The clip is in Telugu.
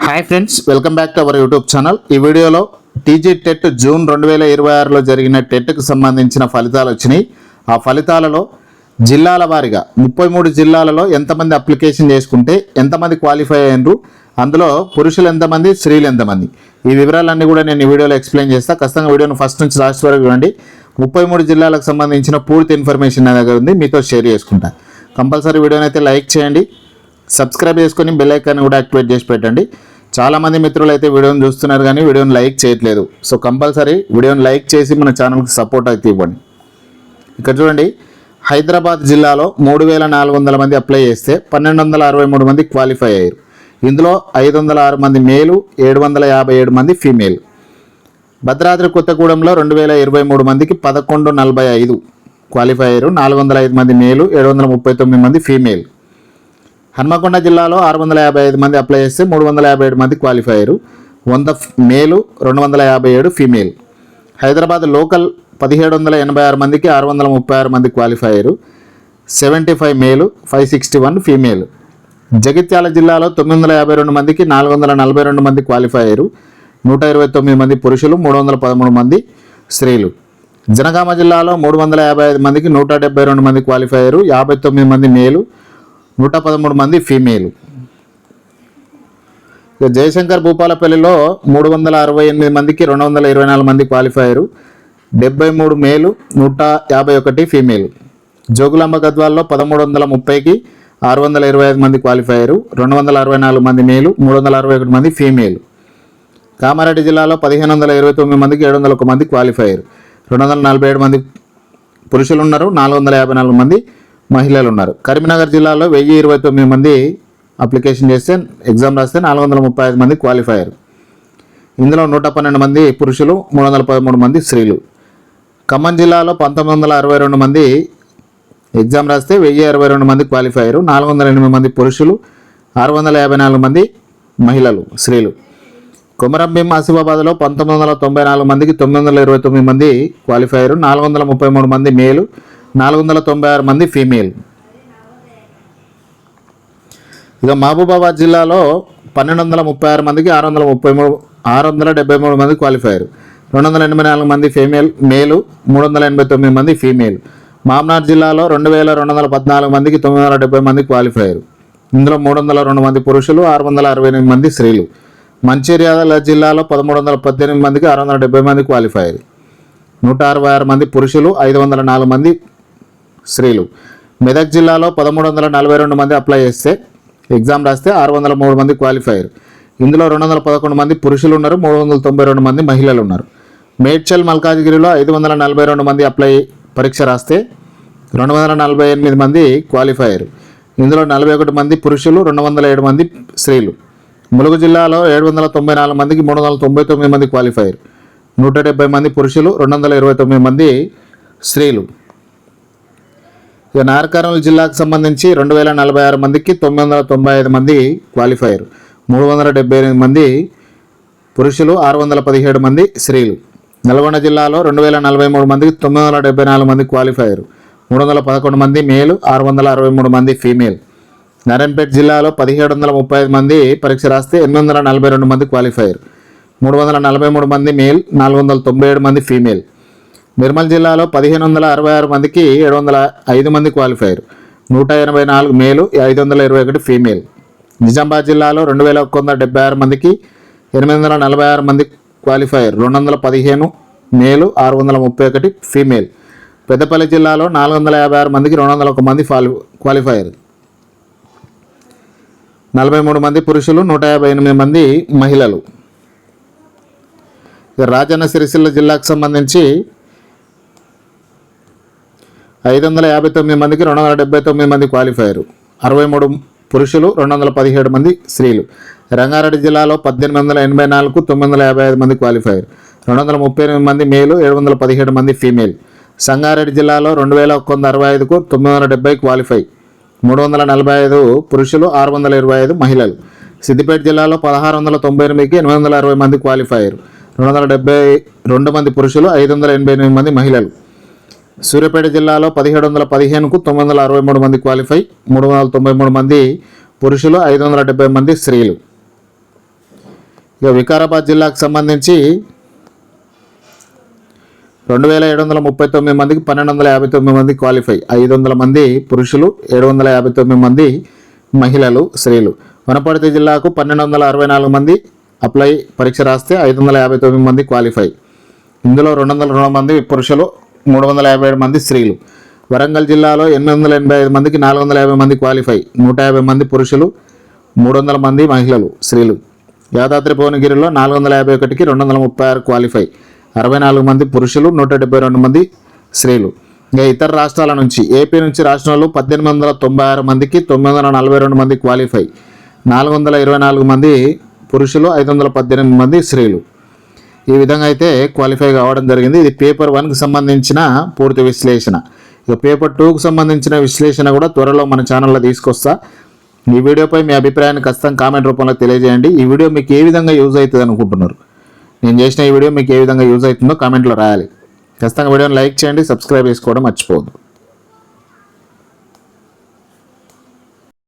Hi friends, welcome back to our YouTube channel. ఈ వీడియోలో టీజీ టెట్ జూన్ 2026లో జరిగిన టెట్కు సంబంధించిన ఫలితాలు వచ్చినాయి. ఆ ఫలితాలలో జిల్లాల వారీగా 33 జిల్లాలలో ఎంతమంది అప్లికేషన్ చేసుకుంటే ఎంతమంది క్వాలిఫై అయ్యారు, అందులో పురుషులు ఎంతమంది, స్త్రీలు ఎంతమంది, ఈ వివరాలన్నీ కూడా నేను ఈ వీడియోలో ఎక్స్ప్లెయిన్ చేస్తాను. ఖచ్చితంగా వీడియోను ఫస్ట్ నుంచి లాస్ట్ వరకు చూడండి. 33 జిల్లాలకు సంబంధించిన పూర్తి ఇన్ఫర్మేషన్ నా దగ్గర ఉంది, మీతో షేర్ చేసుకుంటా. కంపల్సరీ వీడియోని అయితే లైక్ చేయండి, సబ్స్క్రైబ్ చేసుకొని బెల్ ఐకాన్ కూడా యాక్టివేట్ చేసి పెట్టండి. చాలామంది మిత్రులు అయితే వీడియోని చూస్తున్నారు కానీ వీడియోని లైక్ చేయట్లేదు. సో కంపల్సరీ వీడియోని లైక్ చేసి మన ఛానల్కి సపోర్ట్ అయితే ఇవ్వండి. ఇక్కడ చూడండి, హైదరాబాద్ జిల్లాలో 3400 మంది అప్లై చేస్తే 1263 మంది క్వాలిఫై అయ్యారు. ఇందులో 506 మంది మేలు, 757 మంది ఫీమేల్. భద్రాద్రి కొత్తగూడెంలో 2023 మందికి 1145 క్వాలిఫై అయ్యారు. 405 మంది మేలు, 739 మంది ఫీమేల్. హన్మకొండ జిల్లాలో 655 మంది అప్లై చేస్తే 357 మంది క్వాలిఫై అయ్యారు. 100 మేలు, 257 ఫీమేల్. హైదరాబాద్ లోకల్ 1786 మందికి 636 మంది క్వాలిఫై అయ్యారు. 75 మేలు, 561 ఫీమేల్. జగిత్యాల జిల్లాలో 952 మందికి 442 మంది క్వాలిఫై అయ్యారు. 129 మంది పురుషులు, 313 మంది స్త్రీలు. జనగామ జిల్లాలో 355 మందికి 172 మంది క్వాలిఫై అయ్యారు. 59 మంది మేలు, 113 మంది ఫీమేలు. జయశంకర్ భూపాలపల్లిలో 368 మందికి 224 మంది క్వాలిఫై అయ్యారు. 73 మేలు, 151 ఫీమేల్. జోగులాంబ గద్వాల్లో 1330కి 625 మంది క్వాలిఫై అయ్యారు. 264 మంది మేలు, 361 మంది ఫీమేల్. కామారెడ్డి జిల్లాలో 1529 మందికి 701 మంది క్వాలిఫై అయ్యారు. 247 మంది పురుషులు ఉన్నారు, 454 మంది మహిళలు ఉన్నారు. కరీంనగర్ జిల్లాలో 1029 మంది అప్లికేషన్ చేస్తే ఎగ్జామ్ రాస్తే 435 మంది క్వాలిఫై అయ్యారు. ఇందులో 112 మంది పురుషులు, 313 మంది స్త్రీలు. ఖమ్మం జిల్లాలో 1962 మంది ఎగ్జామ్ రాస్తే 1062 మంది క్వాలిఫై అయ్యారు. 408 మంది పురుషులు, 654 మంది మహిళలు స్త్రీలు. కొమరంభీం ఆసిఫాబాద్లో 1994 మందికి 929 మంది క్వాలిఫై అయ్యారు. 433 మంది మేలు, 496 మంది ఫీమేల్. ఇక మహబూబాబాద్ జిల్లాలో 1236 మందికి 673 మంది క్వాలిఫై అయ్యారు. 284 మంది ఫీమేల్ మేలు, 389 మంది ఫీమేల్. మామ్నార్ జిల్లాలో 2214 మందికి 970 మంది క్వాలిఫై అయ్యారు. ఇందులో 302 మంది పురుషులు, 668 మంది స్త్రీలు. మంచిర్యాల జిల్లాలో 1318 మందికి 670 మంది క్వాలిఫై అయ్యారు. 166 మంది పురుషులు, 504 మంది స్త్రీలు. మెదక్ జిల్లాలో 1342 మంది అప్లై చేస్తే ఎగ్జామ్ రాస్తే 603 మంది క్వాలిఫై అయ్యారు. ఇందులో 211 మంది పురుషులు ఉన్నారు, 392 మంది మహిళలు ఉన్నారు. మేడ్చల్ మల్కాజ్గిరిలో 542 మంది అప్లై పరీక్ష రాస్తే 248 మంది క్వాలిఫై అయ్యారు. ఇందులో 41 మంది పురుషులు, 207 మంది స్త్రీలు. ములుగు జిల్లాలో 794 మందికి 399 మంది క్వాలిఫై అయ్యారు. 170 మంది పురుషులు, 229 మంది స్త్రీలు. ఇక నార్కర్నూలు జిల్లాకు సంబంధించి 2046 మందికి 995 మంది క్వాలిఫై అయ్యారు. 378 మంది పురుషులు, 617 మంది స్త్రీలు. నల్గొండ జిల్లాలో 2043 మందికి 974 మంది క్వాలిఫై అయ్యారు. 311 మంది మేలు, 663 మంది ఫీమేల్. నారాయణపేట జిల్లాలో 1735 మంది పరీక్ష రాస్తే 842 మంది క్వాలిఫై అయ్యారు. 343 మంది మేల్, 497 మంది ఫీమేల్. నిర్మల్ జిల్లాలో 1566 మందికి 705 మంది క్వాలిఫై అయ్యారు. 184 మేలు, 521 ఫీమేల్. నిజామాబాద్ జిల్లాలో 2176 మందికి 846 మంది క్వాలిఫై అయ్యారు. 215 మేలు, 631 ఫీమేల్. పెద్దపల్లి జిల్లాలో 456 మందికి 201 మంది క్వాలిఫై అయ్యారు. 43 మంది పురుషులు, 158 మంది మహిళలు. రాజన్న సిరిసిల్ల జిల్లాకు సంబంధించి 559 మందికి 279 మంది క్వాలిఫై అయ్యారు. 63 పురుషులు, 217 మంది స్త్రీలు. రంగారెడ్డి జిల్లాలో 1884కు 955 మంది క్వాలిఫై అయ్యారు. 238 మంది మేలు, 717 మంది ఫీమేల్. సంగారెడ్డి జిల్లాలో 2165కు 970 క్వాలిఫై, 345 పురుషులు, 625 మహిళలు. సిద్దిపేట జిల్లాలో 1698కి 860 మంది క్వాలిఫై అయ్యారు. 272 మంది పురుషులు, 588 మంది మహిళలు. సూర్యాపేట జిల్లాలో 1715కు 963 మంది క్వాలిఫై, 393 మంది పురుషులు, 570 మంది స్త్రీలు. ఇక వికారాబాద్ జిల్లాకు సంబంధించి 2739 మందికి 1259 మంది క్వాలిఫై, 500 మంది పురుషులు, 759 మంది మహిళలు, స్త్రీలు. వనపర్తి జిల్లాకు 1264 మంది అప్లై పరీక్ష రాస్తే 559 మంది క్వాలిఫై. ఇందులో 202 మంది పురుషులు, 357 మంది స్త్రీలు. వరంగల్ జిల్లాలో 885 మందికి 450 మంది క్వాలిఫై, 150 మంది పురుషులు, 300 మంది మహిళలు, స్త్రీలు. యాదాద్రి భువనగిరిలో 451కి 236 క్వాలిఫై, 64 మంది పురుషులు, 172 మంది స్త్రీలు. ఇంకా ఇతర రాష్ట్రాల నుంచి ఏపీ నుంచి రాష్ట్రంలో 1896 మందికి 942 మంది క్వాలిఫై, 424 మంది పురుషులు, 518 మంది స్త్రీలు. ఈ విధంగా అయితే క్వాలిఫై కావడం జరిగింది. ఇది పేపర్ 1కి సంబంధించిన పూర్తి విశ్లేషణ. ఇక పేపర్ 2కు సంబంధించిన విశ్లేషణ కూడా త్వరలో మన ఛానల్లో తీసుకొస్తా. ఈ వీడియోపై మీ అభిప్రాయాన్ని ఖచ్చితంగా కామెంట్ రూపంలో తెలియజేయండి. ఈ వీడియో మీకు ఏ విధంగా యూజ్ అవుతుంది అనుకుంటున్నారు? నేను చేసిన ఈ వీడియో మీకు ఏ విధంగా యూజ్ అవుతుందో కామెంట్లో రాయాలి. ఖచ్చితంగా వీడియోని లైక్ చేయండి, సబ్స్క్రైబ్ చేసుకోవడం మర్చిపోవద్దు.